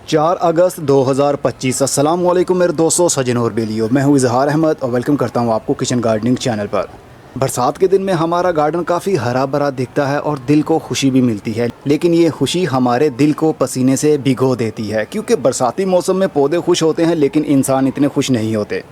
4 अगस्त 2025। अस्सलाम वालेकुम मेरे दोस्तों, सजन और बेलियो। मैं हूँ इजहार अहमद और वेलकम करता हूँ आपको किचन गार्डनिंग चैनल पर। बरसात के दिन में हमारा गार्डन काफ़ी हरा भरा दिखता है और दिल को खुशी भी मिलती है, लेकिन ये खुशी हमारे दिल को पसीने से भिगो देती है, क्योंकि बरसाती मौसम में पौधे खुश होते हैं लेकिन इंसान इतने खुश नहीं होते,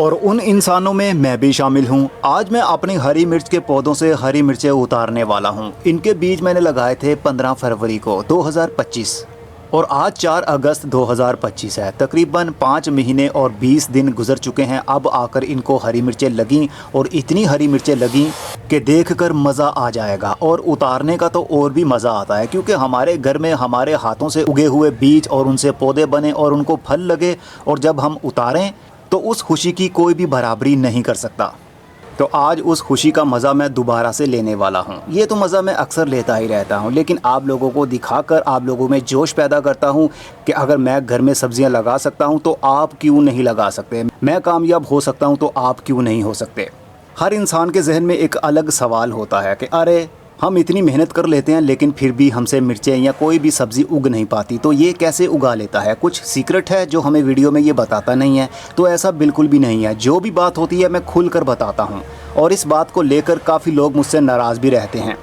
और उन इंसानों में मैं भी शामिल हूँ। आज मैं अपनी हरी मिर्च के पौधों से हरी मिर्चें उतारने वाला हूँ। इनके बीज मैंने लगाए थे 15 फरवरी को 2025 और आज 4 अगस्त 2025 है। तकरीबन 5 महीने और 20 दिन गुजर चुके हैं। अब आकर इनको हरी मिर्चें लगीं और इतनी हरी मिर्चें लगीं कि देखकर मज़ा आ जाएगा, और उतारने का तो और भी मज़ा आता है, क्योंकि हमारे घर में हमारे हाथों से उगे हुए बीज और उनसे पौधे बने और उनको फल लगे, और जब हम उतारें तो उस खुशी की कोई भी बराबरी नहीं कर सकता। तो आज उस खुशी का मज़ा मैं दोबारा से लेने वाला हूँ। ये तो मज़ा मैं अक्सर लेता ही रहता हूँ, लेकिन आप लोगों को दिखाकर आप लोगों में जोश पैदा करता हूँ कि अगर मैं घर में सब्जियाँ लगा सकता हूँ तो आप क्यों नहीं लगा सकते। मैं कामयाब हो सकता हूँ तो आप क्यों नहीं हो सकते। हर इंसान के जहन में एक अलग सवाल होता है कि अरे हम इतनी मेहनत कर लेते हैं लेकिन फिर भी हमसे मिर्चें या कोई भी सब्ज़ी उग नहीं पाती, तो ये कैसे उगा लेता है। कुछ सीक्रेट है जो हमें वीडियो में ये बताता नहीं है। तो ऐसा बिल्कुल भी नहीं है। जो भी बात होती है मैं खुल कर बताता हूँ, और इस बात को लेकर काफ़ी लोग मुझसे नाराज़ भी रहते हैं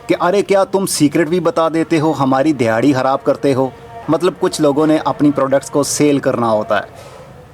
कि अरे क्या तुम सीक्रेट भी बता देते हो, हमारी दिहाड़ी ख़राब करते हो। मतलब कुछ लोगों ने अपनी प्रोडक्ट्स को सेल करना होता है।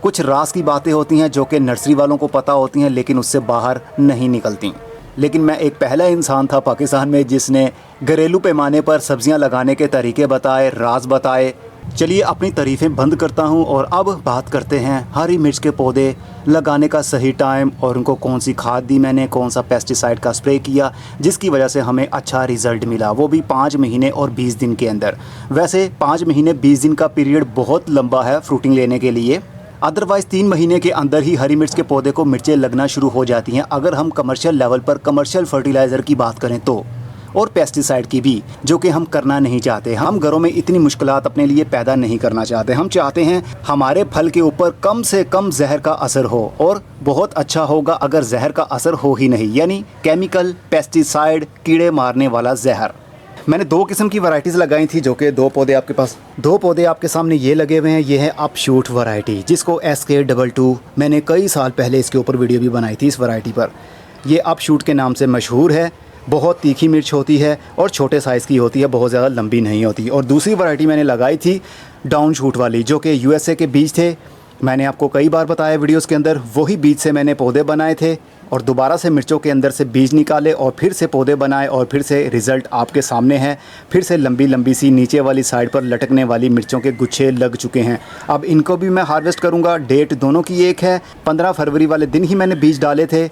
कुछ राज की बातें होती हैं जो कि नर्सरी वालों को पता होती हैं लेकिन उससे बाहर नहीं निकलती। लेकिन मैं एक पहला इंसान था पाकिस्तान में जिसने घरेलू पैमाने पर सब्जियां लगाने के तरीके बताए, राज बताए। चलिए अपनी तारीफ़ें बंद करता हूं और अब बात करते हैं हरी मिर्च के पौधे लगाने का सही टाइम, और उनको कौन सी खाद दी मैंने, कौन सा पेस्टिसाइड का स्प्रे किया जिसकी वजह से हमें अच्छा रिज़ल्ट मिला, वो भी 5 महीने और 20 दिन के अंदर। वैसे 5 महीने 20 दिन का पीरियड बहुत लंबा है फ्रूटिंग लेने के लिए। अदरवाइज़ 3 महीने के अंदर ही हरी मिर्च के पौधे को मिर्चें लगना शुरू हो जाती हैं, अगर हम कमर्शियल लेवल पर कमर्शियल फर्टिलाइज़र की बात करें तो, और पेस्टिसाइड की भी, जो कि हम करना नहीं चाहते। हम घरों में इतनी मुश्किलात अपने लिए पैदा नहीं करना चाहते। हम चाहते हैं हमारे फल के ऊपर कम से कम जहर का असर हो, और बहुत अच्छा होगा अगर जहर का असर हो ही नहीं, यानी केमिकल, पेस्टिसाइड, कीड़े मारने वाला जहर। मैंने 2 किस्म की वैरायटीज़ लगाई थी, जो कि 2 पौधे आपके सामने ये लगे हुए हैं। ये है अपशूट वैरायटी, जिसको SK22, मैंने कई साल पहले इसके ऊपर वीडियो भी बनाई थी इस वैरायटी पर। ये अपशूट के नाम से मशहूर है। बहुत तीखी मिर्च होती है और छोटे साइज़ की होती है, बहुत ज़्यादा लंबी नहीं होती। और दूसरी वैरायटी मैंने लगाई थी डाउन शूट वाली, जो कि USA के बीज थे। मैंने आपको कई बार बताया वीडियोस के अंदर, वही बीज से मैंने पौधे बनाए थे और दोबारा से मिर्चों के अंदर से बीज निकाले और फिर से पौधे बनाए, और फिर से रिज़ल्ट आपके सामने है। फिर से लंबी लंबी सी नीचे वाली साइड पर लटकने वाली मिर्चों के गुच्छे लग चुके हैं। अब इनको भी मैं हार्वेस्ट करूँगा। डेट दोनों की एक है, 15 फरवरी वाले दिन ही मैंने बीज डाले थे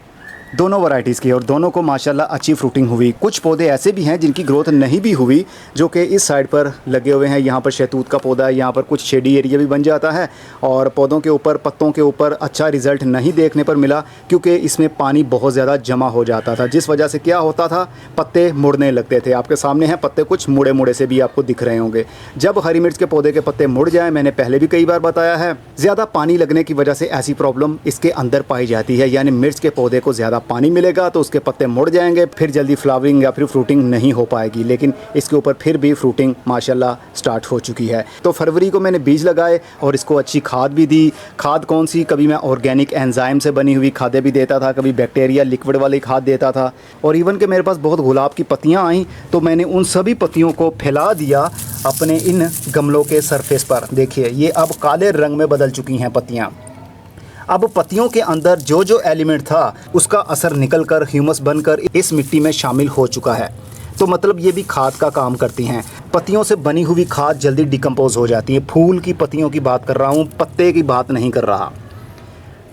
दोनों वैरायटीज़ की, और दोनों को माशाल्लाह अच्छी फ्रूटिंग हुई। कुछ पौधे ऐसे भी हैं जिनकी ग्रोथ नहीं भी हुई, जो कि इस साइड पर लगे हुए हैं। यहाँ पर शहतूत का पौधा है, यहाँ पर कुछ शेडी एरिया भी बन जाता है, और पौधों के ऊपर, पत्तों के ऊपर अच्छा रिज़ल्ट नहीं देखने पर मिला, क्योंकि इसमें पानी बहुत ज़्यादा जमा हो जाता था, जिस वजह से क्या होता था, पत्ते मुड़ने लगते थे। आपके सामने हैं पत्ते कुछ मुड़े मुड़े से भी आपको दिख रहे होंगे। जब हरी मिर्च के पौधे के पत्ते मुड़ जाएँ, मैंने पहले भी कई बार बताया है, ज़्यादा पानी लगने की वजह से ऐसी प्रॉब्लम इसके अंदर पाई जाती है। यानी मिर्च के पौधे को ज़्यादा पानी मिलेगा तो उसके पत्ते मुड़ जाएंगे, फिर जल्दी फ्लावरिंग या फिर फ्रूटिंग नहीं हो पाएगी। लेकिन इसके ऊपर फिर भी फ्रूटिंग माशाल्लाह स्टार्ट हो चुकी है। तो फरवरी को मैंने बीज लगाए और इसको अच्छी खाद भी दी। खाद कौन सी, कभी मैं ऑर्गेनिक एंजाइम से बनी हुई खादें भी देता था, कभी बैक्टीरिया लिक्विड वाली खाद देता था, और इवन के मेरे पास बहुत गुलाब की पत्तियाँ आईं तो मैंने उन सभी पत्तियों को फैला दिया अपने इन गमलों के सरफेस पर। देखिए ये अब काले रंग में बदल चुकी हैं पत्तियाँ। अब पत्तियों के अंदर जो जो एलिमेंट था उसका असर निकलकर ह्यूमस बनकर इस मिट्टी में शामिल हो चुका है। तो मतलब ये भी खाद का काम करती हैं। पत्तियों से बनी हुई खाद जल्दी डिकम्पोज हो जाती है। फूल की पत्तियों की बात कर रहा हूँ, पत्ते की बात नहीं कर रहा।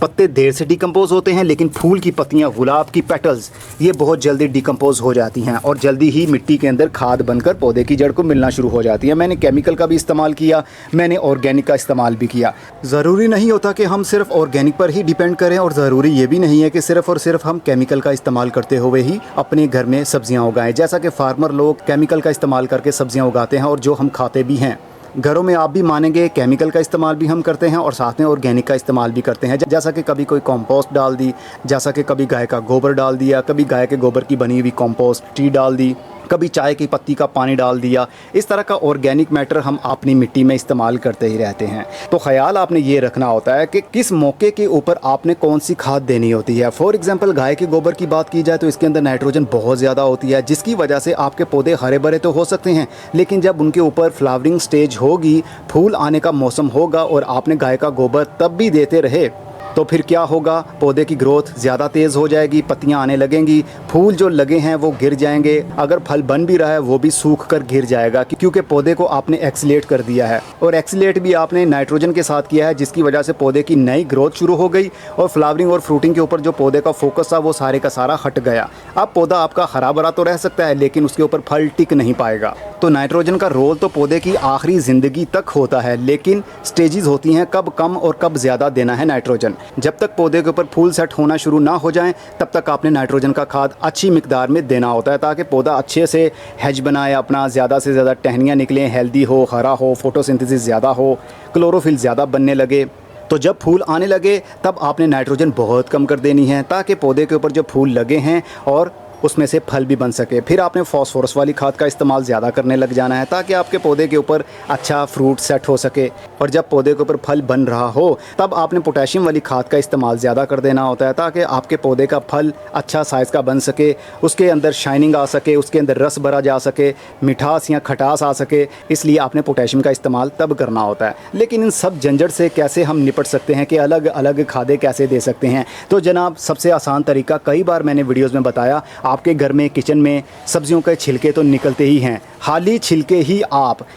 पत्ते देर से डिकम्पोज होते हैं, लेकिन फूल की पत्तियां, गुलाब की पेटल्स, ये बहुत जल्दी डिकम्पोज हो जाती हैं और जल्दी ही मिट्टी के अंदर खाद बनकर पौधे की जड़ को मिलना शुरू हो जाती है। मैंने केमिकल का भी इस्तेमाल किया, मैंने ऑर्गेनिक का इस्तेमाल भी किया। ज़रूरी नहीं होता कि हम सिर्फ ऑर्गेनिक पर ही डिपेंड करें, और ज़रूरी ये भी नहीं है कि सिर्फ और सिर्फ हम केमिकल का इस्तेमाल करते हुए ही अपने घर में सब्जियाँ उगाएँ। जैसा कि फार्मर लोग केमिकल का इस्तेमाल करके सब्जियाँ उगाते हैं और जो हम खाते भी हैं। घरों में आप भी मानेंगे केमिकल का इस्तेमाल भी हम करते हैं और साथ में ऑर्गेनिक का इस्तेमाल भी करते हैं। जैसा कि कभी कोई कंपोस्ट डाल दी, जैसा कि कभी गाय का गोबर डाल दिया, कभी गाय के गोबर की बनी हुई कंपोस्ट टी डाल दी, कभी चाय की पत्ती का पानी डाल दिया। इस तरह का ऑर्गेनिक मैटर हम अपनी मिट्टी में इस्तेमाल करते ही रहते हैं। तो ख्याल आपने ये रखना होता है कि किस मौके के ऊपर आपने कौन सी खाद देनी होती है। फॉर एग्जांपल गाय के गोबर की बात की जाए तो इसके अंदर नाइट्रोजन बहुत ज़्यादा होती है, जिसकी वजह से आपके पौधे हरे भरे तो हो सकते हैं, लेकिन जब उनके ऊपर फ्लावरिंग स्टेज होगी, फूल आने का मौसम होगा और आपने गाय का गोबर तब भी देते रहे तो फिर क्या होगा, पौधे की ग्रोथ ज़्यादा तेज़ हो जाएगी, पत्तियां आने लगेंगी, फूल जो लगे हैं वो गिर जाएंगे, अगर फल बन भी रहा है वो भी सूख कर गिर जाएगा, क्योंकि पौधे को आपने एक्सीलेट कर दिया है। और एक्सीलेट भी आपने नाइट्रोजन के साथ किया है, जिसकी वजह से पौधे की नई ग्रोथ शुरू हो गई और फ्लावरिंग और फ्रूटिंग के ऊपर जो पौधे का फोकस था वो सारे का सारा हट गया। अब पौधा आपका हरा भरा तो रह सकता है, लेकिन उसके ऊपर फल टिक नहीं पाएगा। तो नाइट्रोजन का रोल तो पौधे की आखिरी ज़िंदगी तक होता है, लेकिन स्टेजेस होती हैं कब कम और कब ज़्यादा देना है नाइट्रोजन। जब तक पौधे के ऊपर फूल सेट होना शुरू ना हो जाएं, तब तक आपने नाइट्रोजन का खाद अच्छी मिकदार में देना होता है, ताकि पौधा अच्छे से हैज बनाए, अपना ज़्यादा से ज़्यादा टहनियाँ निकलें, हेल्दी हो, हरा हो, फोटोसिंथेसिस ज़्यादा हो, क्लोरोफिल ज़्यादा बनने लगे। तो जब फूल आने लगे तब आपने नाइट्रोजन बहुत कम कर देनी है, ताकि पौधे के ऊपर जो फूल लगे हैं और उसमें से फल भी बन सके। फिर आपने फॉस्फोरस वाली खाद का इस्तेमाल ज़्यादा करने लग जाना है, ताकि आपके पौधे के ऊपर अच्छा फ्रूट सेट हो सके। और जब पौधे के ऊपर फल बन रहा हो तब आपने पोटेशियम वाली खाद का इस्तेमाल ज़्यादा कर देना होता है, ताकि आपके पौधे का फल अच्छा साइज़ का बन सके, उसके अंदर शाइनिंग आ सके, उसके अंदर रस भरा जा सके, मिठास या खटास आ सके। इसलिए आपने पोटेशियम का इस्तेमाल तब करना होता है। लेकिन इन सब झंझट से कैसे हम निपट सकते हैं कि अलग अलग खादें कैसे दे सकते हैं? तो जनाब, सबसे आसान तरीका कई बार मैंने वीडियोज़ में बताया, आपके घर में किचन में सब्जियों के छिलके तो निकलते ही हैं, खाली छिलके ही आप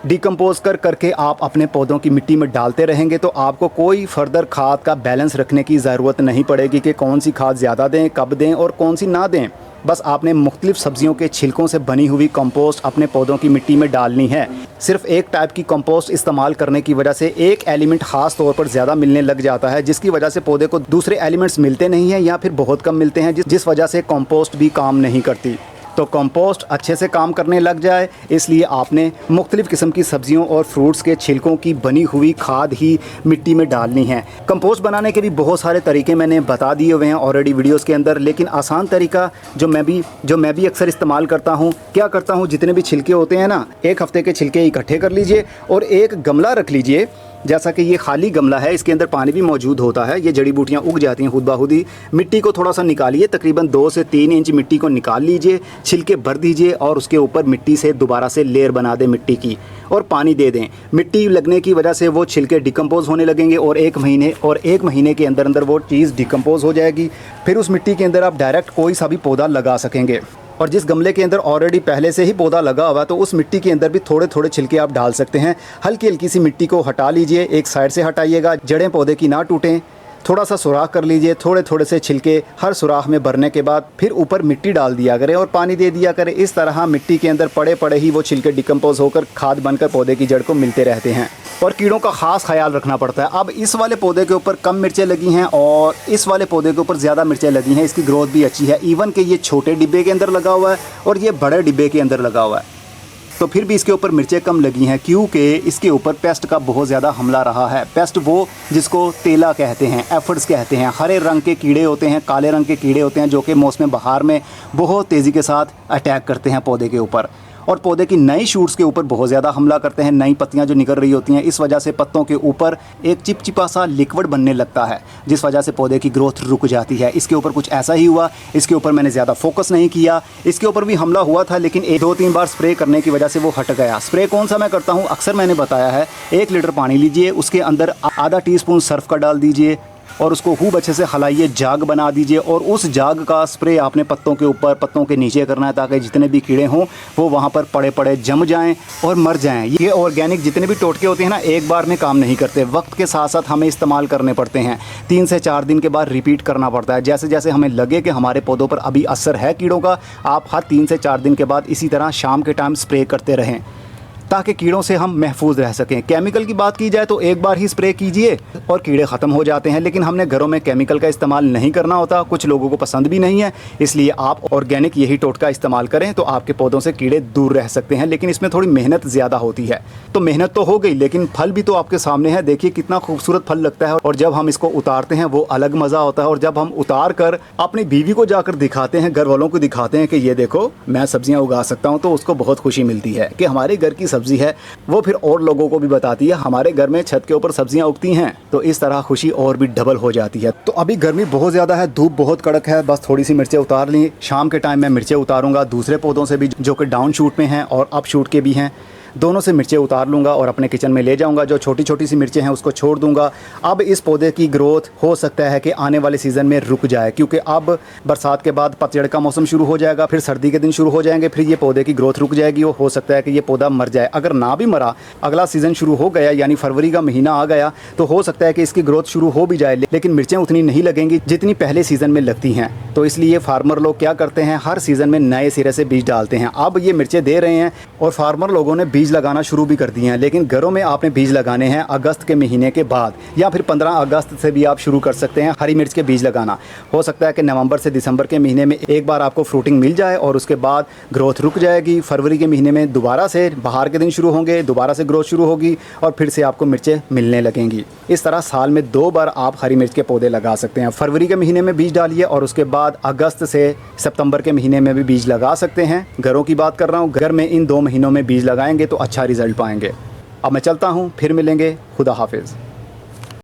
डिकम्पोज करके आप अपने पौधों की मिट्टी में डालते रहेंगे तो आपको कोई फर्दर खाद का बैलेंस रखने की ज़रूरत नहीं पड़ेगी कि कौन सी खाद ज़्यादा दें, कब दें और कौन सी ना दें। बस आपने मुख्तलिफ सब्जियों के छिलकों से बनी हुई कंपोस्ट अपने पौधों की मिट्टी में डालनी है। सिर्फ एक टाइप की कंपोस्ट इस्तेमाल करने की वजह से एक एलिमेंट ख़ास तौर पर ज़्यादा मिलने लग जाता है, जिसकी वजह से पौधे को दूसरे एलिमेंट्स मिलते नहीं हैं या फिर बहुत कम मिलते हैं, जिस वजह से कंपोस्ट भी काम नहीं करती। तो कंपोस्ट अच्छे से काम करने लग जाए, इसलिए आपने मुख्तलिफ़ किस्म की सब्जियों और फ्रूट्स के छिलकों की बनी हुई खाद ही मिट्टी में डालनी है। कंपोस्ट बनाने के भी बहुत सारे तरीके मैंने बता दिए हुए हैं ऑलरेडी वीडियोस के अंदर, लेकिन आसान तरीका जो मैं भी अक्सर इस्तेमाल करता हूँ, क्या करता हूँ, जितने भी छिलके होते हैं ना, एक हफ़्ते के छिलके इकट्ठे कर लीजिए और एक गमला रख लीजिए। जैसा कि ये खाली गमला है, इसके अंदर पानी भी मौजूद होता है, ये जड़ी बूटियाँ उग जाती हैं खुद ब खुद ही। मिट्टी को थोड़ा सा निकालिए, तकरीबन 2 से 3 इंच मिट्टी को निकाल लीजिए, छिलके भर दीजिए और उसके ऊपर मिट्टी से दोबारा से लेयर बना दें मिट्टी की और पानी दे दें। मिट्टी लगने की वजह से वो छिलके डिकम्पोज होने लगेंगे और एक महीने के अंदर अंदर वो चीज़ डिकम्पोज हो जाएगी। फिर उस मिट्टी के अंदर आप डायरेक्ट कोई सा भी पौधा लगा सकेंगे। और जिस गमले के अंदर ऑलरेडी पहले से ही पौधा लगा हुआ है तो उस मिट्टी के अंदर भी थोड़े थोड़े छिलके आप डाल सकते हैं। हल्की हल्की सी मिट्टी को हटा लीजिए, एक साइड से हटाइएगा, जड़ें पौधे की ना टूटें। थोड़ा सा सुराख कर लीजिए, थोड़े थोड़े से छिलके हर सुराख में भरने के बाद फिर ऊपर मिट्टी डाल दिया करें और पानी दे दिया करें। इस तरह मिट्टी के अंदर पड़े पड़े ही वो छिलके डिकम्पोज होकर खाद बनकर पौधे की जड़ को मिलते रहते हैं। और कीड़ों का ख़ास ख्याल रखना पड़ता है। अब इस वाले पौधे के ऊपर कम मिर्चें लगी हैं और इस वाले पौधे के ऊपर ज़्यादा मिर्चें लगी हैं, इसकी ग्रोथ भी अच्छी है। इवन कि ये छोटे डिब्बे के अंदर लगा हुआ है और ये बड़े डिब्बे के अंदर लगा हुआ है, तो फिर भी इसके ऊपर मिर्चें कम लगी हैं, क्योंकि इसके ऊपर पेस्ट का बहुत ज़्यादा हमला रहा है। पेस्ट वो जिसको तेला कहते हैं, एफिड्स कहते हैं, हरे रंग के कीड़े होते हैं, काले रंग के कीड़े होते हैं, जो कि मौसम बहार में बहुत तेज़ी के साथ अटैक करते हैं पौधे के ऊपर और पौधे की नई शूट्स के ऊपर बहुत ज़्यादा हमला करते हैं। नई पत्तियां जो निकल रही होती हैं, इस वजह से पत्तों के ऊपर एक चिपचिपा सा लिक्विड बनने लगता है, जिस वजह से पौधे की ग्रोथ रुक जाती है। इसके ऊपर कुछ ऐसा ही हुआ। इसके ऊपर मैंने ज़्यादा फोकस नहीं किया, इसके ऊपर भी हमला हुआ था, लेकिन 2-3 बार स्प्रे करने की वजह से वो हट गया। स्प्रे कौन सा मैं करता हूँ, अक्सर मैंने बताया है, 1 लीटर पानी लीजिए, उसके अंदर आधा टीस्पून सर्फ का डाल दीजिए और उसको खूब अच्छे से हलाइए, जाग बना दीजिए और उस जाग का स्प्रे आपने पत्तों के ऊपर, पत्तों के नीचे करना है, ताकि जितने भी कीड़े हों वो वहाँ पर पड़े पड़े जम जाएं और मर जाएं। ये ऑर्गेनिक जितने भी टोटके होते हैं ना, एक बार में काम नहीं करते, वक्त के साथ साथ हमें इस्तेमाल करने पड़ते हैं। 3 से 4 दिन के बाद रिपीट करना पड़ता है। जैसे जैसे हमें लगे कि हमारे पौधों पर अभी असर है कीड़ों का, आप हर 3 से 4 दिन के बाद इसी तरह शाम के टाइम स्प्रे करते रहें। ताकि कीड़ों से हम महफूज रह सकें। केमिकल की बात की जाए तो एक बार ही स्प्रे कीजिए और कीड़े ख़त्म हो जाते हैं, लेकिन हमने घरों में केमिकल का इस्तेमाल नहीं करना होता, कुछ लोगों को पसंद भी नहीं है। इसलिए आप ऑर्गेनिक यही टोटका इस्तेमाल करें तो आपके पौधों से कीड़े दूर रह सकते हैं। लेकिन इसमें थोड़ी मेहनत ज़्यादा होती है। तो मेहनत तो हो गई, लेकिन फल भी तो आपके सामने है। देखिए कितना खूबसूरत फल लगता है, और जब हम इसको उतारते हैं वो अलग मज़ा होता है। और जब हम उतार कर अपनी बीवी को जाकर दिखाते हैं, घर वालों को दिखाते हैं कि ये देखो मैं सब्जियां उगा सकता हूं, तो उसको बहुत खुशी मिलती है कि हमारे घर की सब्जी है। वो फिर और लोगों को भी बताती है हमारे घर में छत के ऊपर सब्जियां उगती हैं, तो इस तरह खुशी और भी डबल हो जाती है। तो अभी गर्मी बहुत ज़्यादा है, धूप बहुत कड़क है, बस थोड़ी सी मिर्चें उतार ली। शाम के टाइम मैं मिर्चें उतारूंगा दूसरे पौधों से भी जो कि डाउन शूट में हैं और अप शूट के भी हैं। दोनों से मिर्चें उतार लूँगा और अपने किचन में ले जाऊँगा। जो छोटी छोटी सी मिर्चें हैं उसको छोड़ दूँगा। अब इस पौधे की ग्रोथ हो सकता है कि आने वाले सीज़न में रुक जाए, क्योंकि अब बरसात के बाद पतझड़ का मौसम शुरू हो जाएगा, फिर सर्दी के दिन शुरू हो जाएंगे, फिर ये पौधे की ग्रोथ रुक जाएगी। वो हो सकता है कि ये पौधा मर जाए। अगर ना भी मरा, अगला सीज़न शुरू हो गया यानी फरवरी का महीना आ गया, तो हो सकता है कि इसकी ग्रोथ शुरू हो भी जाए, लेकिन मिर्चें उतनी नहीं लगेंगी जितनी पहले सीज़न में लगती हैं। तो इसलिए फार्मर लोग क्या करते हैं, हर सीज़न में नए सिरे से बीज डालते हैं। अब ये मिर्चें दे रहे हैं और फार्मर लोगों ने बीज लगाना शुरू भी दिए हैं, लेकिन घरों में आपने बीज लगाने हैं अगस्त के महीने के बाद, या फिर 15 अगस्त से भी आप शुरू कर सकते हैं हरी मिर्च के बीज लगाना। हो सकता है कि नवंबर से दिसंबर के महीने में एक बार आपको फ्रूटिंग मिल जाए और उसके बाद ग्रोथ रुक जाएगी। फरवरी के महीने में दोबारा से बाहर के दिन शुरू होंगे, दोबारा से ग्रोथ शुरू होगी और फिर से आपको मिर्चें मिलने लगेंगी। इस तरह साल में 2 बार आप हरी मिर्च के पौधे लगा सकते हैं। फरवरी के महीने में बीज डालिए और उसके बाद अगस्त से सितंबर के महीने में भी बीज लगा सकते हैं। घरों की बात कर रहा हूँ, घर में इन 2 महीनों में बीज लगाएंगे तो अच्छा रिजल्ट पाएंगे। अब मैं चलता हूँ, फिर मिलेंगे। खुदा हाफिज़।